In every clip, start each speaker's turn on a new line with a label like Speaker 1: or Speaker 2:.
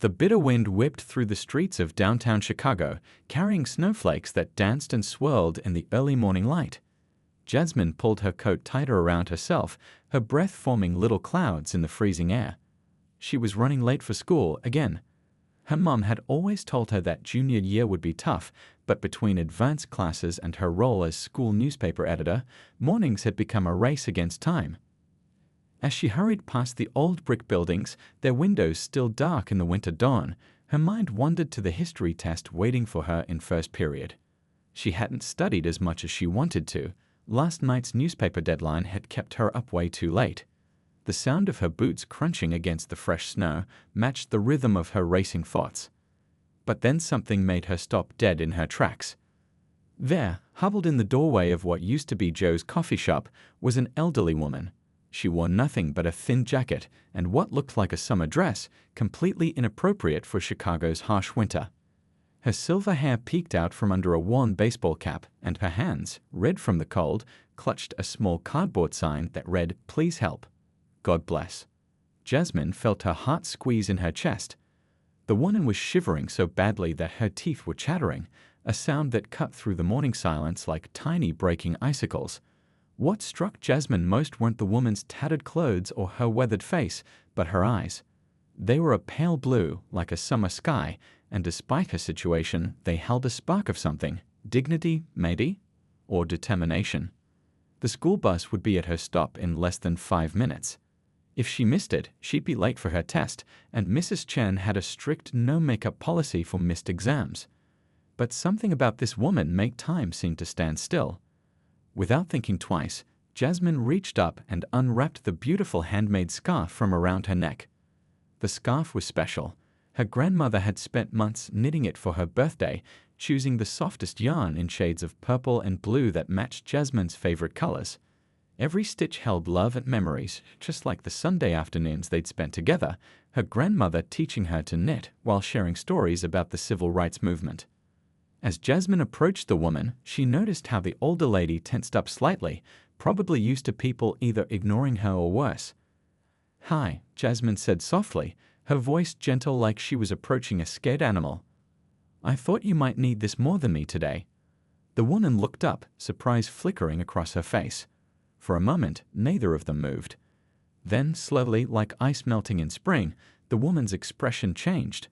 Speaker 1: The bitter wind whipped through the streets of downtown Chicago, carrying snowflakes that danced and swirled in the early morning light. Jasmine pulled her coat tighter around herself, her breath forming little clouds in the freezing air. She was running late for school again. Her mom had always told her that junior year would be tough, but between advanced classes and her role as school newspaper editor, mornings had become a race against time. As she hurried past the old brick buildings, their windows still dark in the winter dawn, her mind wandered to the history test waiting for her in first period. She hadn't studied as much as she wanted to. Last night's newspaper deadline had kept her up way too late. The sound of her boots crunching against the fresh snow matched the rhythm of her racing thoughts. But then something made her stop dead in her tracks. There, huddled in the doorway of what used to be Joe's coffee shop, was an elderly woman. She wore nothing but a thin jacket and what looked like a summer dress, completely inappropriate for Chicago's harsh winter. Her silver hair peeked out from under a worn baseball cap, and her hands, red from the cold, clutched a small cardboard sign that read, "Please help. God bless." Jasmine felt her heart squeeze in her chest. The woman was shivering so badly that her teeth were chattering, a sound that cut through the morning silence like tiny breaking icicles. What struck Jasmine most weren't the woman's tattered clothes or her weathered face, but her eyes. They were a pale blue, like a summer sky, and despite her situation, they held a spark of something. Dignity, maybe? Or determination. The school bus would be at her stop in less than 5 minutes. If she missed it, she'd be late for her test, and Mrs. Chen had a strict no-makeup policy for missed exams. But something about this woman made time seem to stand still. Without thinking twice, Jasmine reached up and unwrapped the beautiful handmade scarf from around her neck. The scarf was special. Her grandmother had spent months knitting it for her birthday, choosing the softest yarn in shades of purple and blue that matched Jasmine's favorite colors. Every stitch held love and memories, just like the Sunday afternoons they'd spent together, her grandmother teaching her to knit while sharing stories about the civil rights movement. As Jasmine approached the woman, she noticed how the older lady tensed up slightly, probably used to people either ignoring her or worse. "Hi," Jasmine said softly, her voice gentle like she was approaching a scared animal. "I thought you might need this more than me today." The woman looked up, surprise flickering across her face. For a moment, neither of them moved. Then, slowly, like ice melting in spring, the woman's expression changed.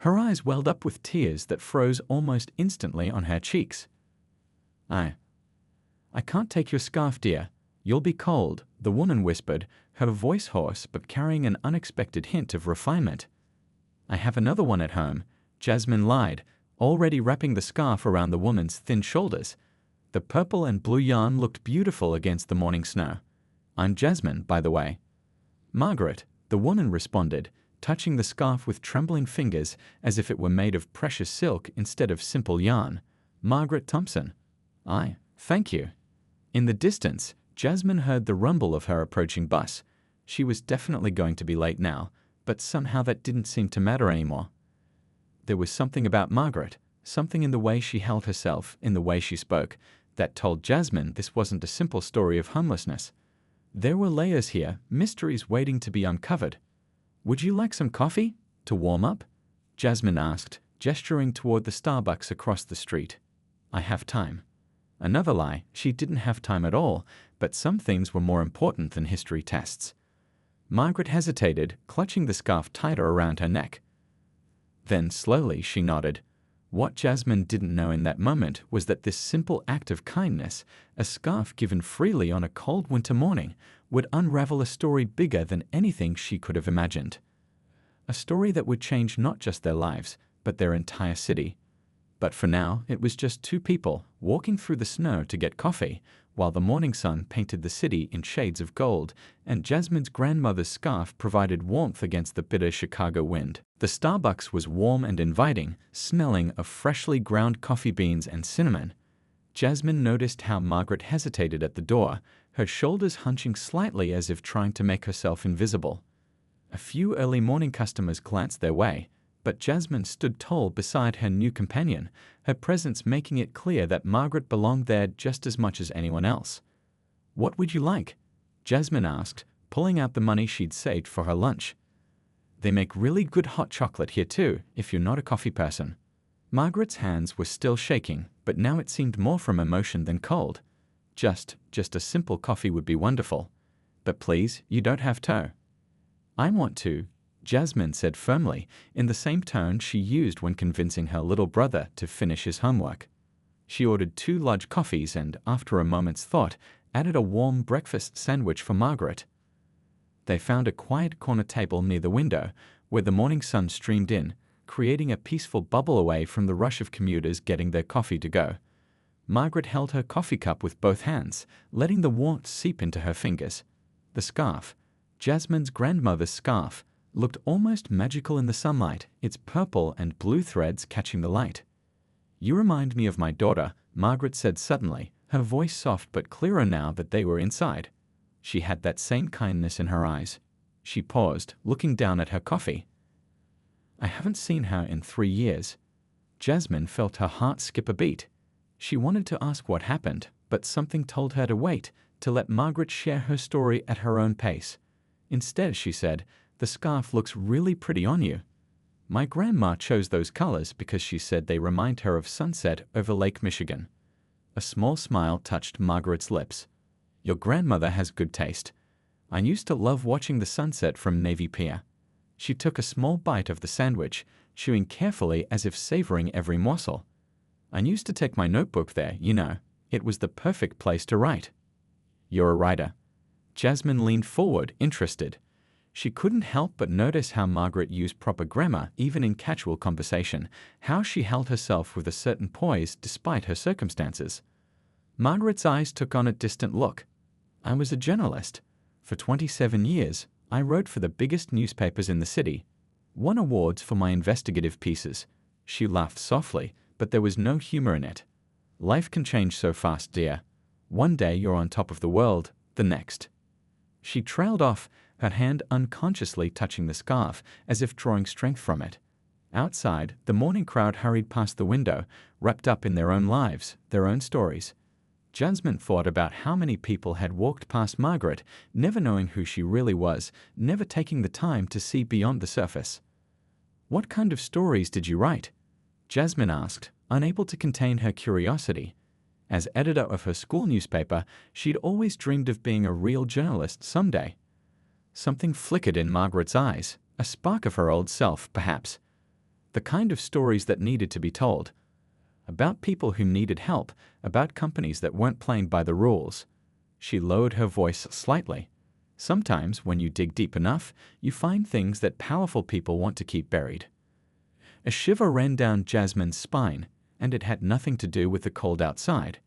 Speaker 1: Her eyes welled up with tears that froze almost instantly on her cheeks. I can't take your scarf, dear. You'll be cold," the woman whispered, her voice hoarse but carrying an unexpected hint of refinement. "I have another one at home," Jasmine lied, already wrapping the scarf around the woman's thin shoulders. The purple and blue yarn looked beautiful against the morning snow. "I'm Jasmine, by the way." "Margaret," the woman responded, touching the scarf with trembling fingers as if it were made of precious silk instead of simple yarn. "Margaret Thompson." Thank you." In the distance, Jasmine heard the rumble of her approaching bus. She was definitely going to be late now, but somehow that didn't seem to matter anymore. There was something about Margaret, something in the way she held herself, in the way she spoke, that told Jasmine this wasn't a simple story of homelessness. There were layers here, mysteries waiting to be uncovered. "Would you like some coffee? To warm up?" Jasmine asked, gesturing toward the Starbucks across the street. "I have time." Another lie, she didn't have time at all, but some things were more important than history tests. Margaret hesitated, clutching the scarf tighter around her neck. Then slowly she nodded. What Jasmine didn't know in that moment was that this simple act of kindness, a scarf given freely on a cold winter morning, would unravel a story bigger than anything she could have imagined. A story that would change not just their lives, but their entire city. But for now, it was just two people walking through the snow to get coffee, while the morning sun painted the city in shades of gold, and Jasmine's grandmother's scarf provided warmth against the bitter Chicago wind. The Starbucks was warm and inviting, smelling of freshly ground coffee beans and cinnamon. Jasmine noticed how Margaret hesitated at the door, her shoulders hunching slightly as if trying to make herself invisible. A few early morning customers glanced their way, but Jasmine stood tall beside her new companion, her presence making it clear that Margaret belonged there just as much as anyone else. "What would you like?" Jasmine asked, pulling out the money she'd saved for her lunch. They make really good hot chocolate here too, if you're not a coffee person. Margaret's hands were still shaking, but now it seemed more from emotion than cold. Just a simple coffee would be wonderful. But please, you don't have to. I want to, Jasmine said firmly, in the same tone she used when convincing her little brother to finish his homework. She ordered 2 large coffees and, after a moment's thought, added a warm breakfast sandwich for Margaret. They found a quiet corner table near the window, where the morning sun streamed in, creating a peaceful bubble away from the rush of commuters getting their coffee to go. Margaret held her coffee cup with both hands, letting the warmth seep into her fingers. The scarf, Jasmine's grandmother's scarf, looked almost magical in the sunlight, its purple and blue threads catching the light. "You remind me of my daughter," Margaret said suddenly, her voice soft but clearer now that they were inside. She had that same kindness in her eyes. She paused, looking down at her coffee. "I haven't seen her in 3 years." Jasmine felt her heart skip a beat. She wanted to ask what happened, but something told her to wait, to let Margaret share her story at her own pace. Instead, she said, "The scarf looks really pretty on you." "My grandma chose those colors because she said they remind her of sunset over Lake Michigan." A small smile touched Margaret's lips. "Your grandmother has good taste. I used to love watching the sunset from Navy Pier." She took a small bite of the sandwich, chewing carefully as if savoring every morsel. "I used to take my notebook there, you know. It was the perfect place to write." "You're a writer." Jasmine leaned forward, interested. She couldn't help but notice how Margaret used proper grammar even in casual conversation, how she held herself with a certain poise despite her circumstances. Margaret's eyes took on a distant look. "I was a journalist. For 27 years, I wrote for the biggest newspapers in the city. Won awards for my investigative pieces." She laughed softly, but there was no humor in it. "Life can change so fast, dear. One day you're on top of the world, the next." She trailed off, her hand unconsciously touching the scarf, as if drawing strength from it. Outside, the morning crowd hurried past the window, wrapped up in their own lives, their own stories. Jasmine thought about how many people had walked past Margaret, never knowing who she really was, never taking the time to see beyond the surface. "What kind of stories did you write?" Jasmine asked, unable to contain her curiosity. As editor of her school newspaper, she'd always dreamed of being a real journalist someday. Something flickered in Margaret's eyes, a spark of her old self, perhaps. The kind of stories that needed to be told. About people who needed help, about companies that weren't playing by the rules. She lowered her voice slightly. "Sometimes, when you dig deep enough, you find things that powerful people want to keep buried." A shiver ran down Jasmine's spine, and it had nothing to do with the cold outside.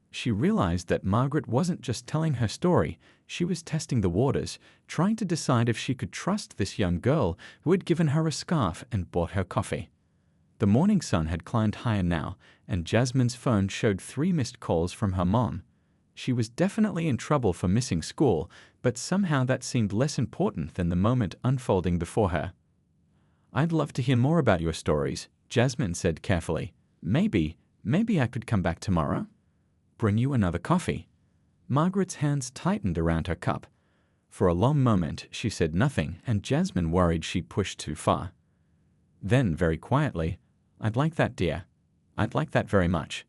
Speaker 1: She realized that Margaret wasn't just telling her story, she was testing the waters, trying to decide if she could trust this young girl who had given her a scarf and bought her coffee. The morning sun had climbed higher now, and Jasmine's phone showed 3 missed calls from her mom. She was definitely in trouble for missing school, but somehow that seemed less important than the moment unfolding before her. "I'd love to hear more about your stories," Jasmine said carefully. Maybe I could come back tomorrow? Bring you another coffee." Margaret's hands tightened around her cup. For a long moment she said nothing, and Jasmine worried she pushed too far. Then, very quietly, "I'd like that, dear. I'd like that very much."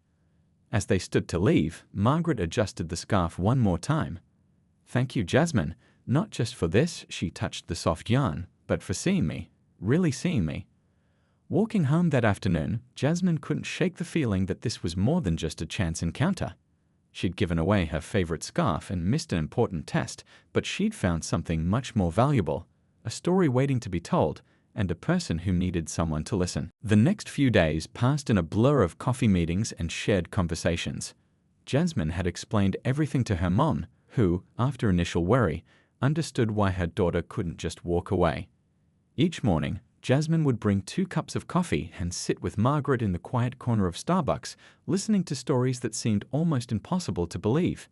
Speaker 1: As they stood to leave, Margaret adjusted the scarf one more time. "Thank you, Jasmine, not just for this," she touched the soft yarn, "but for seeing me, really seeing me." Walking home that afternoon, Jasmine couldn't shake the feeling that this was more than just a chance encounter. She'd given away her favorite scarf and missed an important test, but she'd found something much more valuable, a story waiting to be told, and a person who needed someone to listen. The next few days passed in a blur of coffee meetings and shared conversations. Jasmine had explained everything to her mom, who, after initial worry, understood why her daughter couldn't just walk away. Each morning, Jasmine would bring 2 cups of coffee and sit with Margaret in the quiet corner of Starbucks, listening to stories that seemed almost impossible to believe.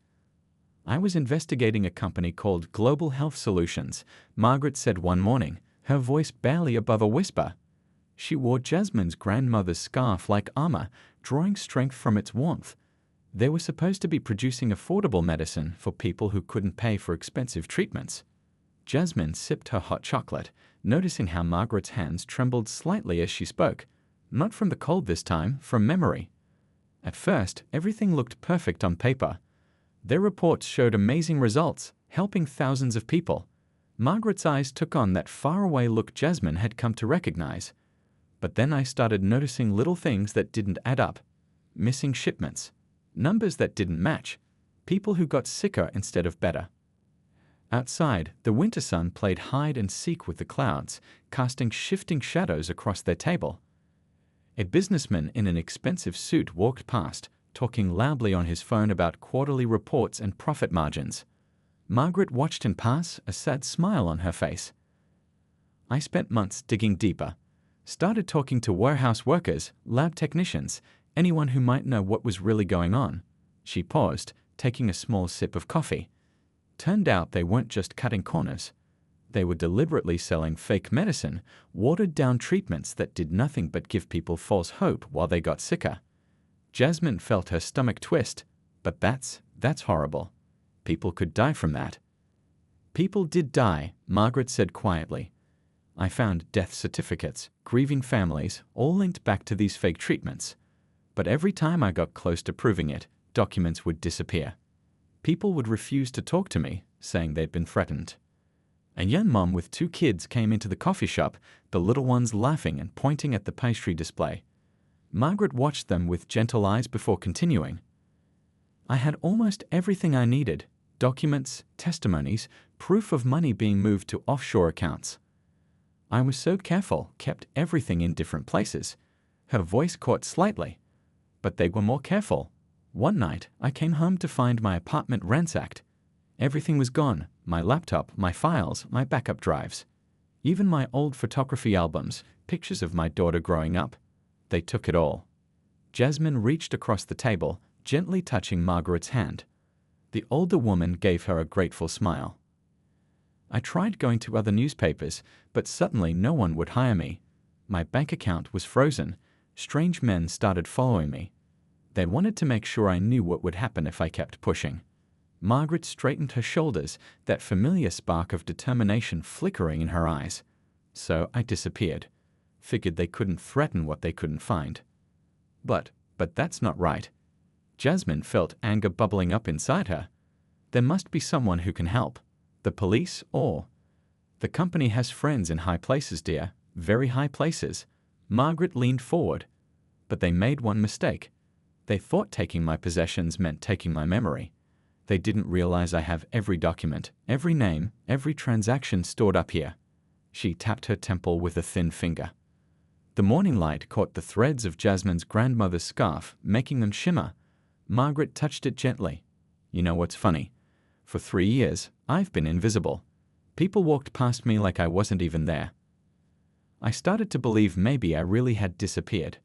Speaker 1: "I was investigating a company called Global Health Solutions," Margaret said one morning, her voice barely above a whisper. She wore Jasmine's grandmother's scarf like armor, drawing strength from its warmth. They were supposed to be producing affordable medicine for people who couldn't pay for expensive treatments. Jasmine sipped her hot chocolate, noticing how Margaret's hands trembled slightly as she spoke, not from the cold this time, from memory. At first, everything looked perfect on paper. Their reports showed amazing results, helping thousands of people. Margaret's eyes took on that faraway look Jasmine had come to recognize. But then I started noticing little things that didn't add up. Missing shipments, numbers that didn't match, people who got sicker instead of better. Outside, the winter sun played hide and seek with the clouds, casting shifting shadows across their table. A businessman in an expensive suit walked past, talking loudly on his phone about quarterly reports and profit margins. Margaret watched him pass, a sad smile on her face. I spent months digging deeper. Started talking to warehouse workers, lab technicians, anyone who might know what was really going on. She paused, taking a small sip of coffee. Turned out they weren't just cutting corners. They were deliberately selling fake medicine, watered-down treatments that did nothing but give people false hope while they got sicker. Jasmine felt her stomach twist. But that's horrible. People could die from that. People did die, Margaret said quietly. I found death certificates, grieving families, all linked back to these fake treatments. But every time I got close to proving it, documents would disappear. People would refuse to talk to me, saying they'd been threatened. A young mom with 2 kids came into the coffee shop, the little ones laughing and pointing at the pastry display. Margaret watched them with gentle eyes before continuing. I had almost everything I needed: documents, testimonies, proof of money being moved to offshore accounts. I was so careful, kept everything in different places. Her voice caught slightly. But they were more careful. One night, I came home to find my apartment ransacked. Everything was gone: my laptop, my files, my backup drives. Even my old photography albums, pictures of my daughter growing up. They took it all. Jasmine reached across the table, gently touching Margaret's hand. The older woman gave her a grateful smile. I tried going to other newspapers, but suddenly no one would hire me. My bank account was frozen. Strange men started following me. They wanted to make sure I knew what would happen if I kept pushing. Margaret straightened her shoulders, that familiar spark of determination flickering in her eyes. So I disappeared. Figured they couldn't threaten what they couldn't find. But that's not right. Jasmine felt anger bubbling up inside her. There must be someone who can help. The police or... The company has friends in high places, dear. Very high places. Margaret leaned forward. But they made one mistake. They thought taking my possessions meant taking my memory. They didn't realize I have every document, every name, every transaction stored up here. She tapped her temple with a thin finger. The morning light caught the threads of Jasmine's grandmother's scarf, making them shimmer. Margaret touched it gently. You know what's funny? For 3 years, I've been invisible. People walked past me like I wasn't even there. I started to believe maybe I really had disappeared.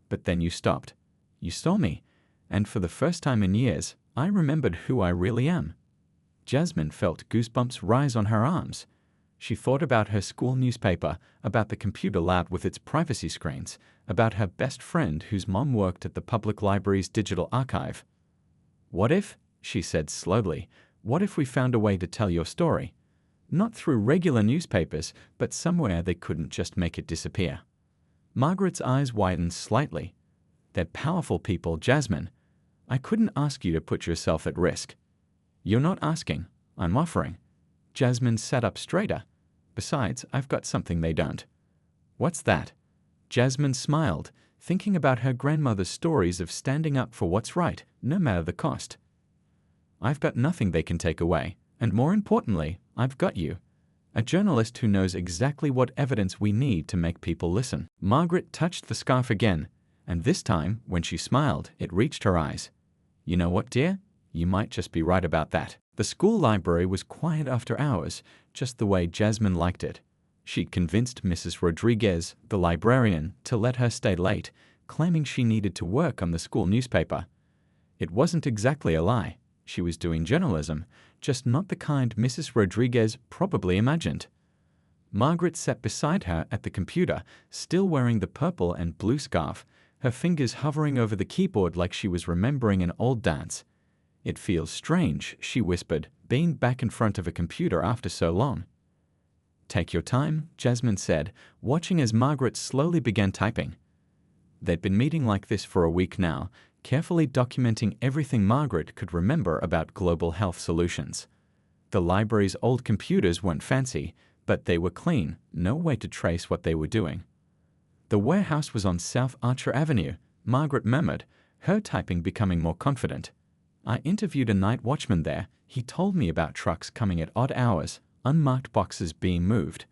Speaker 1: But then you stopped. You saw me, and for the first time in years, I remembered who I really am. Jasmine felt goosebumps rise on her arms. She thought about her school newspaper, about the computer lab with its privacy screens, about her best friend whose mom worked at the public library's digital archive. What if, she said slowly, what if we found a way to tell your story? Not through regular newspapers, but somewhere they couldn't just make it disappear. Margaret's eyes widened slightly. They're powerful people, Jasmine. I couldn't ask you to put yourself at risk. You're not asking. I'm offering. Jasmine sat up straighter. Besides, I've got something they don't. What's that? Jasmine smiled, thinking about her grandmother's stories of standing up for what's right, no matter the cost. I've got nothing they can take away, and more importantly, I've got you. A journalist who knows exactly what evidence we need to make people listen. Margaret touched the scarf again, and this time, when she smiled, it reached her eyes. You know what, dear? You might just be right about that. The school library was quiet after hours, just the way Jasmine liked it. She'd convinced Mrs. Rodriguez, the librarian, to let her stay late, claiming she needed to work on the school newspaper. It wasn't exactly a lie. She was doing journalism, just not the kind Mrs. Rodriguez probably imagined. Margaret sat beside her at the computer, still wearing the purple and blue scarf, her fingers hovering over the keyboard like she was remembering an old dance. It feels strange, she whispered, being back in front of a computer after so long. Take your time, Jasmine said, watching as Margaret slowly began typing. They'd been meeting like this for a week now, carefully documenting everything Margaret could remember about global health solutions. The library's old computers weren't fancy, but they were clean, no way to trace what they were doing. The warehouse was on South Archer Avenue, Margaret murmured, her typing becoming more confident. I interviewed a night watchman there. He told me about trucks coming at odd hours, unmarked boxes being moved.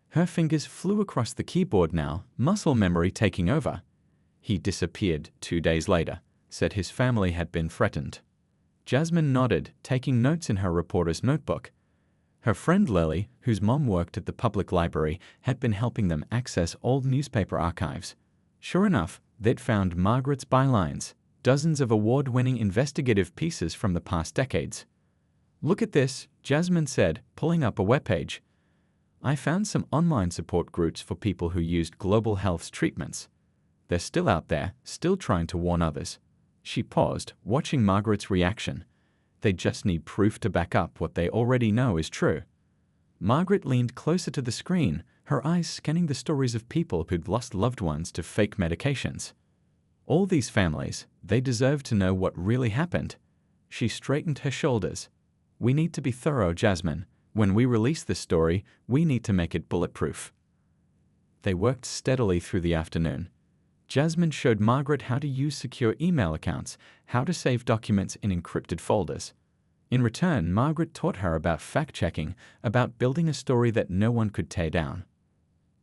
Speaker 1: Her fingers flew across the keyboard now, muscle memory taking over. He disappeared 2 days later, said his family had been threatened. Jasmine nodded, taking notes in her reporter's notebook. Her friend Lily, whose mom worked at the public library, had been helping them access old newspaper archives. Sure enough, they'd found Margaret's bylines, dozens of award-winning investigative pieces from the past decades. Look at this, Jasmine said, pulling up a webpage. I found some online support groups for people who used global health's treatments. They're still out there, still trying to warn others. She paused, watching Margaret's reaction. They just need proof to back up what they already know is true. Margaret leaned closer to the screen, her eyes scanning the stories of people who'd lost loved ones to fake medications. All these families, they deserve to know what really happened. She straightened her shoulders. We need to be thorough, Jasmine. When we release this story, we need to make it bulletproof. They worked steadily through the afternoon. Jasmine showed Margaret how to use secure email accounts, how to save documents in encrypted folders. In return, Margaret taught her about fact-checking, about building a story that no one could tear down.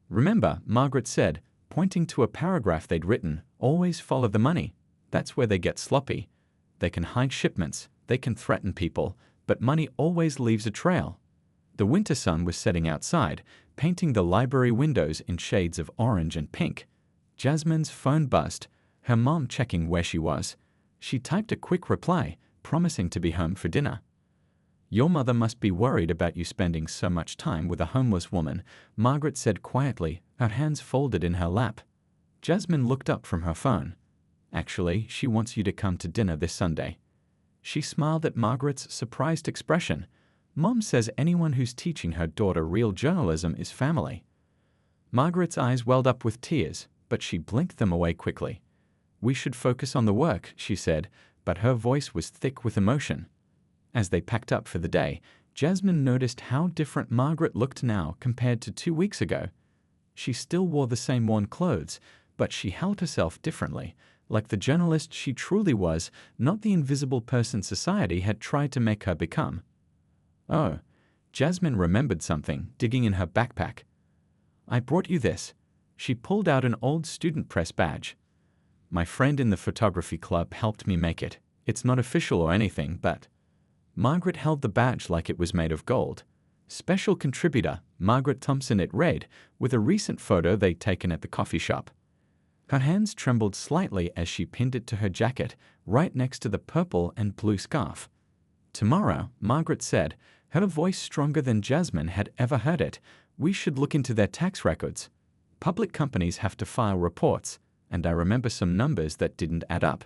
Speaker 1: Remember, Margaret said, pointing to a paragraph they'd written, always follow the money. That's where they get sloppy. They can hide shipments, they can threaten people, but money always leaves a trail. The winter sun was setting outside, painting the library windows in shades of orange and pink. Jasmine's phone buzzed, her mom checking where she was. She typed a quick reply, promising to be home for dinner. Your mother must be worried about you spending so much time with a homeless woman, Margaret said quietly, her hands folded in her lap. Jasmine looked up from her phone. Actually, she wants you to come to dinner this Sunday. She smiled at Margaret's surprised expression. Mom says anyone who's teaching her daughter real journalism is family. Margaret's eyes welled up with tears, but she blinked them away quickly. We should focus on the work, she said, but her voice was thick with emotion. As they packed up for the day, Jasmine noticed how different Margaret looked now compared to 2 weeks ago. She still wore the same worn clothes, but she held herself differently, like the journalist she truly was, not the invisible person society had tried to make her become. Oh, Jasmine remembered something, digging in her backpack. I brought you this. She pulled out an old student press badge. My friend in the photography club helped me make it. It's not official or anything, but... Margaret held the badge like it was made of gold. Special contributor, Margaret Thompson, it read, with a recent photo they'd taken at the coffee shop. Her hands trembled slightly as she pinned it to her jacket, right next to the purple and blue scarf. Tomorrow, Margaret said, her voice stronger than Jasmine had ever heard it, we should look into their tax records. Public companies have to file reports, and I remember some numbers that didn't add up.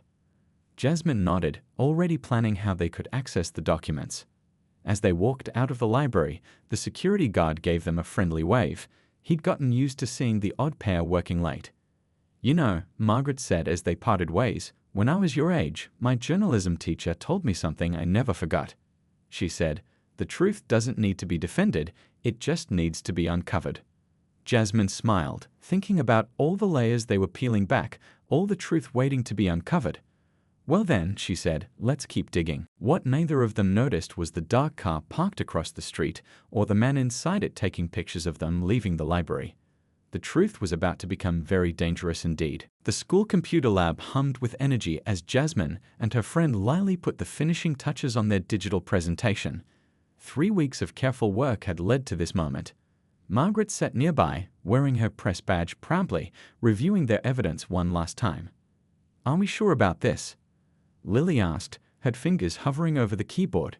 Speaker 1: Jasmine nodded, already planning how they could access the documents. As they walked out of the library, the security guard gave them a friendly wave. He'd gotten used to seeing the odd pair working late. You know, Margaret said as they parted ways, when I was your age, my journalism teacher told me something I never forgot. She said, the truth doesn't need to be defended, it just needs to be uncovered. Jasmine smiled, thinking about all the layers they were peeling back, all the truth waiting to be uncovered. Well then, she said, let's keep digging. What neither of them noticed was the dark car parked across the street, or the man inside it taking pictures of them leaving the library. The truth was about to become very dangerous indeed. The school computer lab hummed with energy as Jasmine and her friend Lily put the finishing touches on their digital presentation. 3 weeks of careful work had led to this moment. Margaret sat nearby, wearing her press badge proudly, reviewing their evidence one last time. Are we sure about this? Lily asked, her fingers hovering over the keyboard.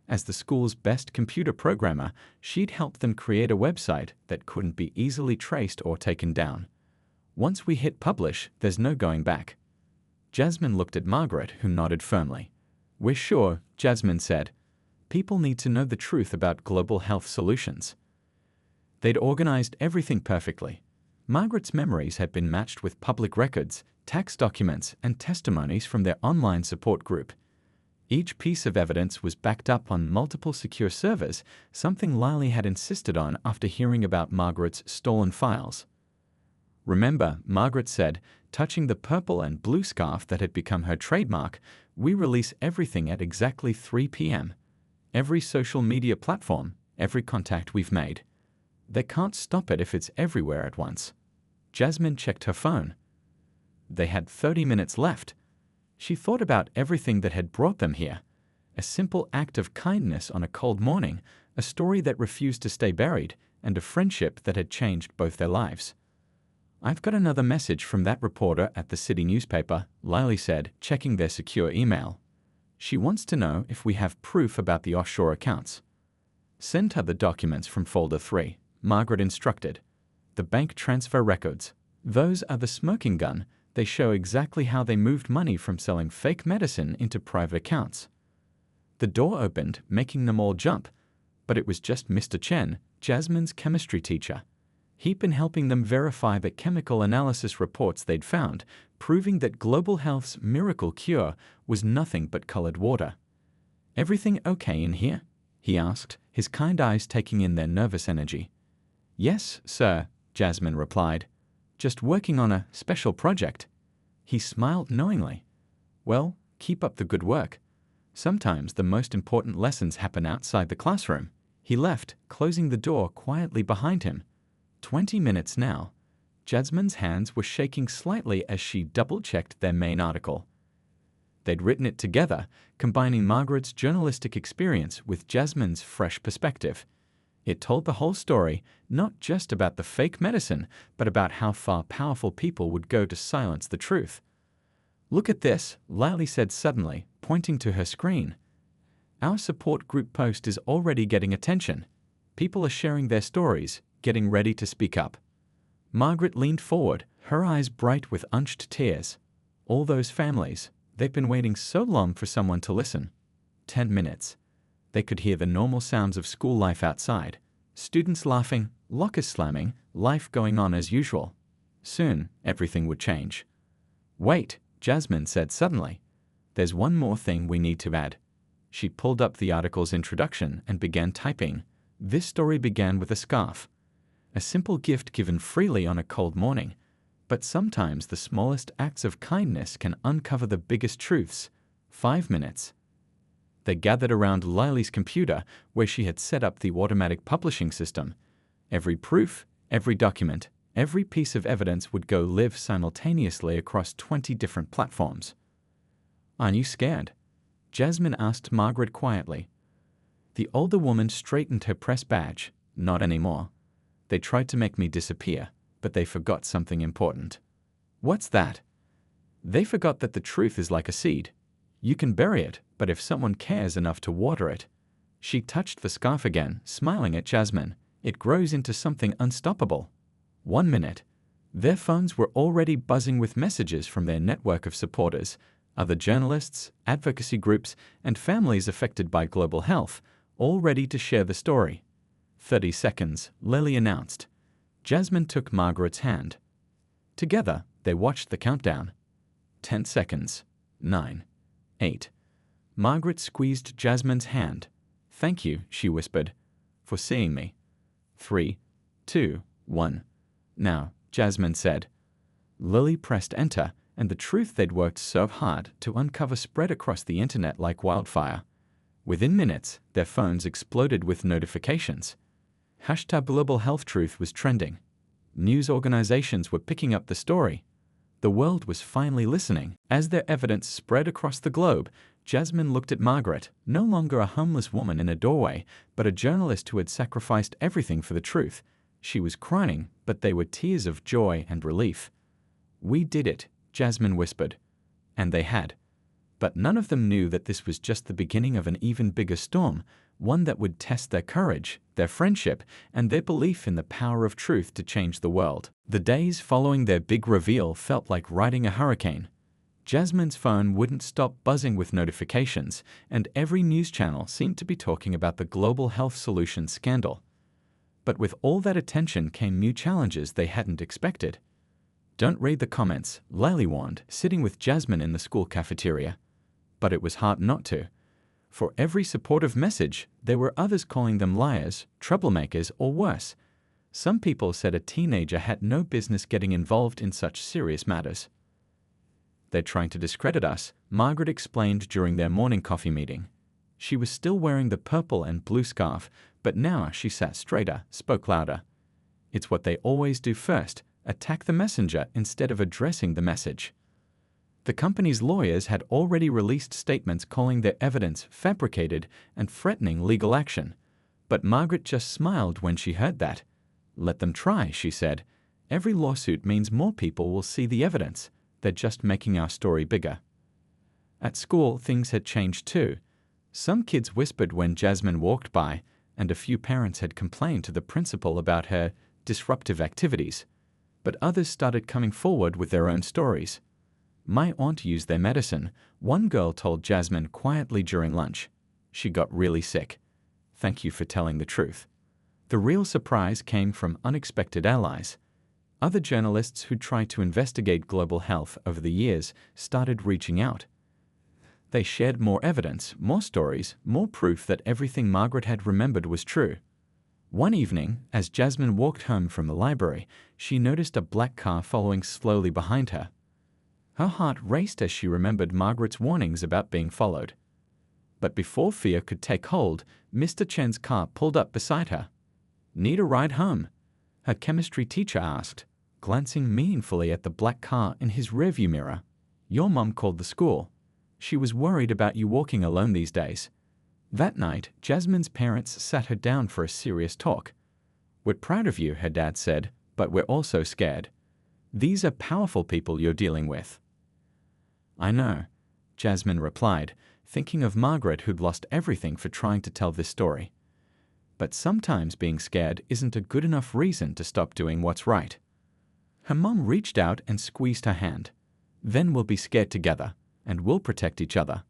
Speaker 1: As the school's best computer programmer, she'd helped them create a website that couldn't be easily traced or taken down. Once we hit publish, there's no going back. Jasmine looked at Margaret, who nodded firmly. We're sure, Jasmine said. People need to know the truth about global health solutions. They'd organized everything perfectly. Margaret's memories had been matched with public records, tax documents, and testimonies from their online support group. Each piece of evidence was backed up on multiple secure servers, something Lily had insisted on after hearing about Margaret's stolen files. "Remember," Margaret said, touching the purple and blue scarf that had become her trademark, "we release everything at exactly 3 p.m. Every social media platform, every contact we've made. They can't stop it if it's everywhere at once." Jasmine checked her phone. They had 30 minutes left. She thought about everything that had brought them here. A simple act of kindness on a cold morning, a story that refused to stay buried, and a friendship that had changed both their lives. "I've got another message from that reporter at the city newspaper," Lily said, checking their secure email. "She wants to know if we have proof about the offshore accounts." "Send her the documents from folder 3, Margaret instructed. "The bank transfer records. Those are the smoking gun. They show exactly how they moved money from selling fake medicine into private accounts." The door opened, making them all jump. But it was just Mr. Chen, Jasmine's chemistry teacher. He'd been helping them verify the chemical analysis reports they'd found, proving that Global Health's miracle cure was nothing but colored water. "Everything okay in here?" he asked, his kind eyes taking in their nervous energy. "Yes, sir," Jasmine replied. "Just working on a special project." He smiled knowingly. "Well, keep up the good work. Sometimes the most important lessons happen outside the classroom." He left, closing the door quietly behind him. 20 minutes now. Jasmine's hands were shaking slightly as she double-checked their main article. They'd written it together, combining Margaret's journalistic experience with Jasmine's fresh perspective. It told the whole story, not just about the fake medicine, but about how far powerful people would go to silence the truth. "Look at this," Lily said suddenly, pointing to her screen. "Our support group post is already getting attention. People are sharing their stories, getting ready to speak up." Margaret leaned forward, her eyes bright with unshed tears. All those families, they've been waiting so long for someone to listen. 10 minutes. They could hear the normal sounds of school life outside. Students laughing, lockers slamming, life going on as usual. Soon, everything would change. "Wait," Jasmine said suddenly. "There's one more thing we need to add." She pulled up the article's introduction and began typing. This story began with a scarf. A simple gift given freely on a cold morning. But sometimes the smallest acts of kindness can uncover the biggest truths. 5 minutes. They gathered around Lily's computer, where she had set up the automatic publishing system. Every proof, every document, every piece of evidence would go live simultaneously across 20 different platforms. "Aren't you scared?" Jasmine asked Margaret quietly. The older woman straightened her press badge. "Not anymore. They tried to make me disappear, but they forgot something important." "What's that?" "They forgot that the truth is like a seed. You can bury it, but if someone cares enough to water it..." She touched the scarf again, smiling at Jasmine. "It grows into something unstoppable." 1 minute. Their phones were already buzzing with messages from their network of supporters, other journalists, advocacy groups, and families affected by global health, all ready to share the story. 30 seconds, Lily announced. Jasmine took Margaret's hand. Together, they watched the countdown. 10 seconds. 9. 8. Margaret squeezed Jasmine's hand. "Thank you," she whispered, "for seeing me." 3, 2, 1. "Now," Jasmine said. Lily pressed enter, and the truth they'd worked so hard to uncover spread across the internet like wildfire. Within minutes, their phones exploded with notifications. #GlobalHealthTruth was trending. News organizations were picking up the story. The world was finally listening. As their evidence spread across the globe, Jasmine looked at Margaret, no longer a homeless woman in a doorway, but a journalist who had sacrificed everything for the truth. She was crying, but they were tears of joy and relief. "We did it," Jasmine whispered. And they had. But none of them knew that this was just the beginning of an even bigger storm, one that would test their courage, their friendship, and their belief in the power of truth to change the world. The days following their big reveal felt like riding a hurricane. Jasmine's phone wouldn't stop buzzing with notifications, and every news channel seemed to be talking about the Global Health Solutions scandal. But with all that attention came new challenges they hadn't expected. "Don't read the comments," Lily warned, sitting with Jasmine in the school cafeteria. But it was hard not to. For every supportive message, there were others calling them liars, troublemakers, or worse. Some people said a teenager had no business getting involved in such serious matters. "They're trying to discredit us," Margaret explained during their morning coffee meeting. She was still wearing the purple and blue scarf, but now she sat straighter, spoke louder. "It's what they always do first, attack the messenger instead of addressing the message." The company's lawyers had already released statements calling their evidence fabricated and threatening legal action. But Margaret just smiled when she heard that. "Let them try," she said. "Every lawsuit means more people will see the evidence. They're just making our story bigger." At school, things had changed too. Some kids whispered when Jasmine walked by, and a few parents had complained to the principal about her disruptive activities. But others started coming forward with their own stories. "My aunt used their medicine," one girl told Jasmine quietly during lunch. "She got really sick. Thank you for telling the truth." The real surprise came from unexpected allies. Other journalists who tried to investigate global health over the years started reaching out. They shared more evidence, more stories, more proof that everything Margaret had remembered was true. One evening, as Jasmine walked home from the library, she noticed a black car following slowly behind her. Her heart raced as she remembered Margaret's warnings about being followed. But before fear could take hold, Mr. Chen's car pulled up beside her. "Need a ride home?" her chemistry teacher asked, glancing meaningfully at the black car in his rearview mirror. "Your mom called the school. She was worried about you walking alone these days." That night, Jasmine's parents sat her down for a serious talk. "We're proud of you," her dad said, "but we're also scared. These are powerful people you're dealing with." "I know," Jasmine replied, thinking of Margaret who'd lost everything for trying to tell this story. But sometimes being scared isn't a good enough reason to stop doing what's right. Her mom reached out and squeezed her hand. "Then we'll be scared together, and we'll protect each other."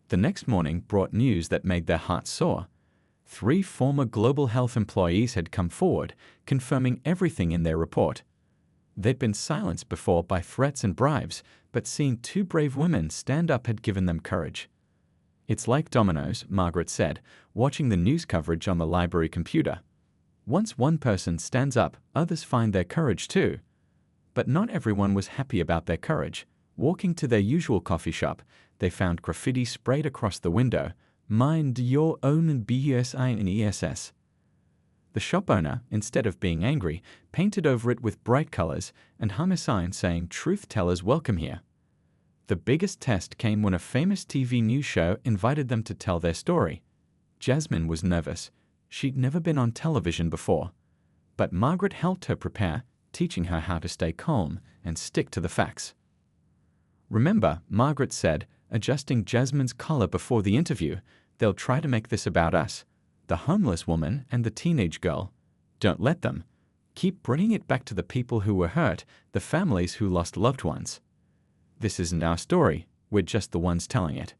Speaker 1: The next morning brought news that made their hearts soar. 3 former global health employees had come forward, confirming everything in their report. They'd been silenced before by threats and bribes, but seeing 2 brave women stand up had given them courage. "It's like dominoes," Margaret said, watching the news coverage on the library computer. "Once one person stands up, others find their courage too." But not everyone was happy about their courage. Walking to their usual coffee shop, they found graffiti sprayed across the window, "Mind your own business." The shop owner, instead of being angry, painted over it with bright colors and hung a sign saying "Truth tellers welcome here." The biggest test came when a famous TV news show invited them to tell their story. Jasmine was nervous. She'd never been on television before. But Margaret helped her prepare, teaching her how to stay calm and stick to the facts. "Remember," Margaret said, adjusting Jasmine's collar before the interview, "they'll try to make this about us. The homeless woman and the teenage girl. Don't let them. Keep bringing it back to the people who were hurt, the families who lost loved ones. This isn't our story, we're just the ones telling it."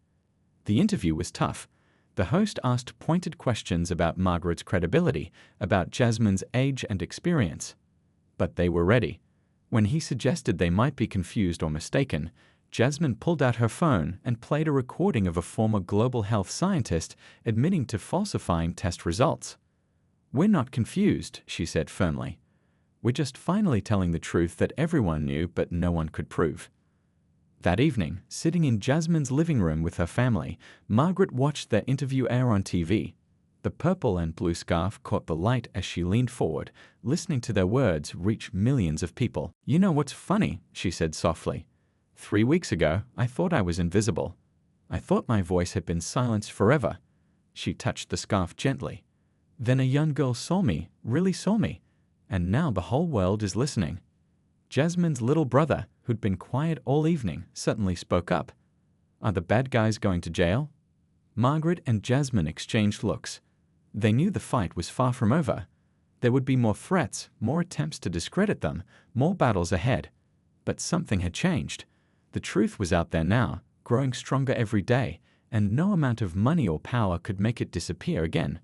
Speaker 1: The interview was tough. The host asked pointed questions about Margaret's credibility, about Jasmine's age and experience. But they were ready. When he suggested they might be confused or mistaken, Jasmine pulled out her phone and played a recording of a former global health scientist admitting to falsifying test results. "We're not confused," she said firmly. "We're just finally telling the truth that everyone knew but no one could prove." That evening, sitting in Jasmine's living room with her family, Margaret watched their interview air on TV. The purple and blue scarf caught the light as she leaned forward, listening to their words reach millions of people. "You know what's funny?" she said softly. 3 weeks ago, I thought I was invisible. I thought my voice had been silenced forever." She touched the scarf gently. "Then a young girl saw me, really saw me, and now the whole world is listening." Jasmine's little brother, who'd been quiet all evening, suddenly spoke up. "Are the bad guys going to jail?" Margaret and Jasmine exchanged looks. They knew the fight was far from over. There would be more threats, more attempts to discredit them, more battles ahead. But something had changed. The truth was out there now, growing stronger every day, and no amount of money or power could make it disappear again.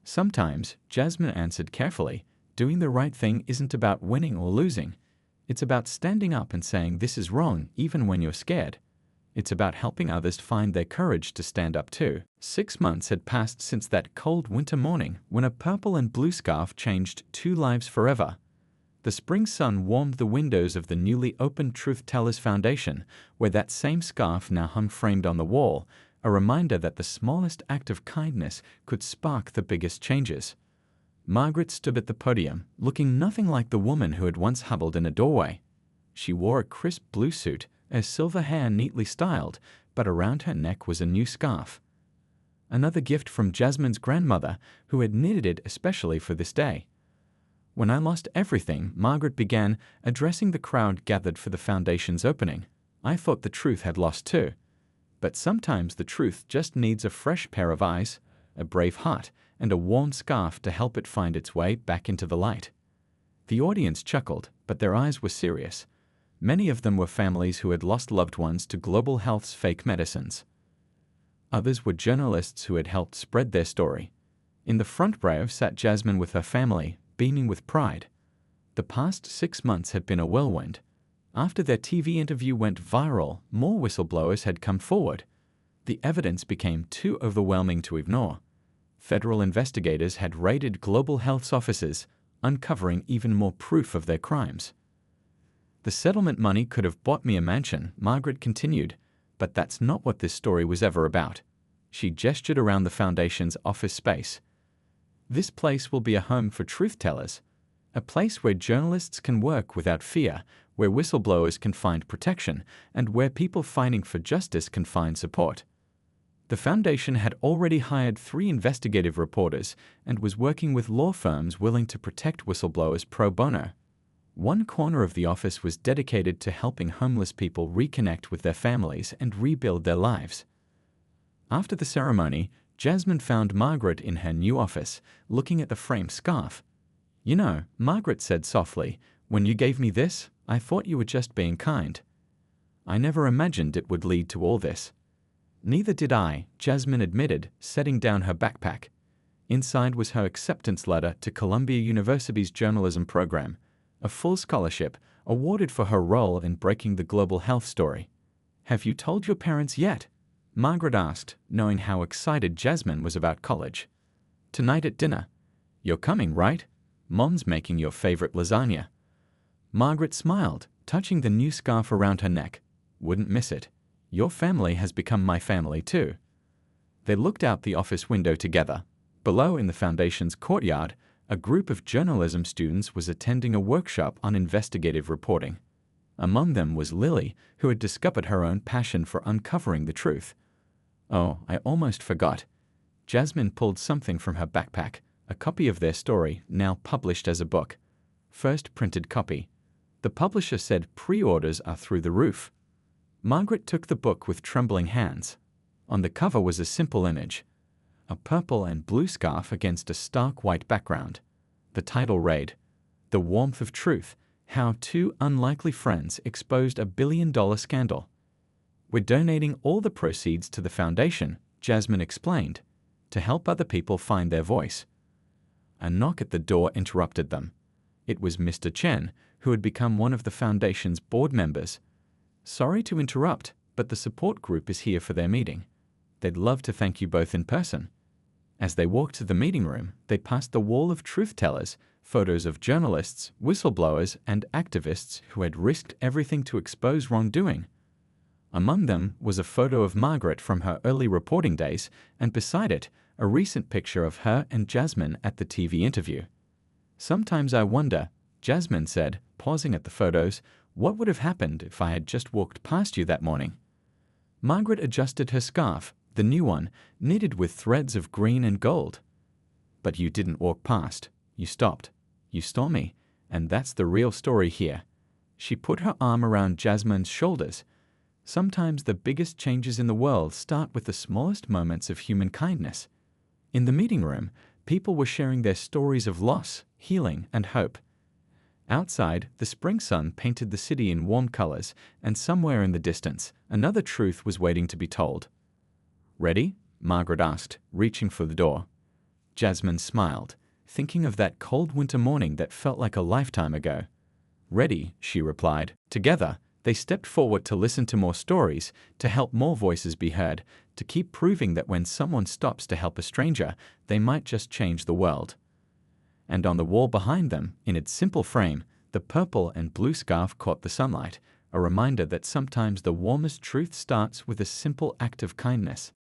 Speaker 1: Sometimes, Jasmine answered carefully, doing the right thing isn't about winning or losing. It's about standing up and saying this is wrong even when you're scared. It's about helping others find their courage to stand up too. 6 months had passed since that cold winter morning when a purple and blue scarf changed 2 lives forever. The spring sun warmed the windows of the newly opened Truth Tellers Foundation, where that same scarf now hung framed on the wall, a reminder that the smallest act of kindness could spark the biggest changes. Margaret stood at the podium, looking nothing like the woman who had once huddled in a doorway. She wore a crisp blue suit, her silver hair neatly styled, but around her neck was a new scarf. Another gift from Jasmine's grandmother, who had knitted it especially for this day. When I lost everything, Margaret began, addressing the crowd gathered for the foundation's opening. I thought the truth had lost too. But sometimes the truth just needs a fresh pair of eyes, a brave heart, and a warm scarf to help it find its way back into the light. The audience chuckled, but their eyes were serious. Many of them were families who had lost loved ones to global health's fake medicines. Others were journalists who had helped spread their story. In the front row sat Jasmine with her family, beaming with pride. The past 6 months had been a whirlwind. After their TV interview went viral, more whistleblowers had come forward. The evidence became too overwhelming to ignore. Federal investigators had raided global health's offices, uncovering even more proof of their crimes. The settlement money could have bought me a mansion, Margaret continued, but that's not what this story was ever about. She gestured around the Foundation's office space. This place will be a home for truth tellers, a place where journalists can work without fear, where whistleblowers can find protection, and where people fighting for justice can find support. The Foundation had already hired 3 investigative reporters and was working with law firms willing to protect whistleblowers pro bono. One corner of the office was dedicated to helping homeless people reconnect with their families and rebuild their lives. After the ceremony, Jasmine found Margaret in her new office, looking at the framed scarf. "You know," Margaret said softly, "when you gave me this, I thought you were just being kind. I never imagined it would lead to all this." "Neither did I," Jasmine admitted, setting down her backpack. Inside was her acceptance letter to Columbia University's journalism program, a full scholarship awarded for her role in breaking the global health story. "Have you told your parents yet?" Margaret asked, knowing how excited Jasmine was about college. "Tonight at dinner. You're coming, right? Mom's making your favorite lasagna." Margaret smiled, touching the new scarf around her neck. "Wouldn't miss it. Your family has become my family too." They looked out the office window together. Below in the Foundation's courtyard, a group of journalism students was attending a workshop on investigative reporting. Among them was Lily, who had discovered her own passion for uncovering the truth. "Oh, I almost forgot." Jasmine pulled something from her backpack, a copy of their story, now published as a book. First printed copy. The publisher said pre-orders are through the roof. Margaret took the book with trembling hands. On the cover was a simple image, a purple and blue scarf against a stark white background. The title read, "The Warmth of Truth, How 2 Unlikely Friends Exposed a $1 billion Scandal." "We're donating all the proceeds to the Foundation," Jasmine explained, "to help other people find their voice." A knock at the door interrupted them. It was Mr. Chen, who had become one of the Foundation's board members. "Sorry to interrupt, but the support group is here for their meeting. They'd love to thank you both in person." As they walked to the meeting room, they passed the wall of truth tellers, photos of journalists, whistleblowers, and activists who had risked everything to expose wrongdoing. Among them was a photo of Margaret from her early reporting days, and beside it, a recent picture of her and Jasmine at the TV interview. "Sometimes I wonder," Jasmine said, pausing at the photos, "what would have happened if I had just walked past you that morning?" Margaret adjusted her scarf, the new one, knitted with threads of green and gold. "But you didn't walk past. You stopped. You saw me, and that's the real story here." She put her arm around Jasmine's shoulders. Sometimes the biggest changes in the world start with the smallest moments of human kindness. In the meeting room, people were sharing their stories of loss, healing, and hope. Outside, the spring sun painted the city in warm colors, and somewhere in the distance, another truth was waiting to be told. "Ready?" Margaret asked, reaching for the door. Jasmine smiled, thinking of that cold winter morning that felt like a lifetime ago. Ready, she replied. Together, they stepped forward to listen to more stories, to help more voices be heard, to keep proving that when someone stops to help a stranger, they might just change the world. And on the wall behind them, in its simple frame, the purple and blue scarf caught the sunlight, a reminder that sometimes the warmest truth starts with a simple act of kindness.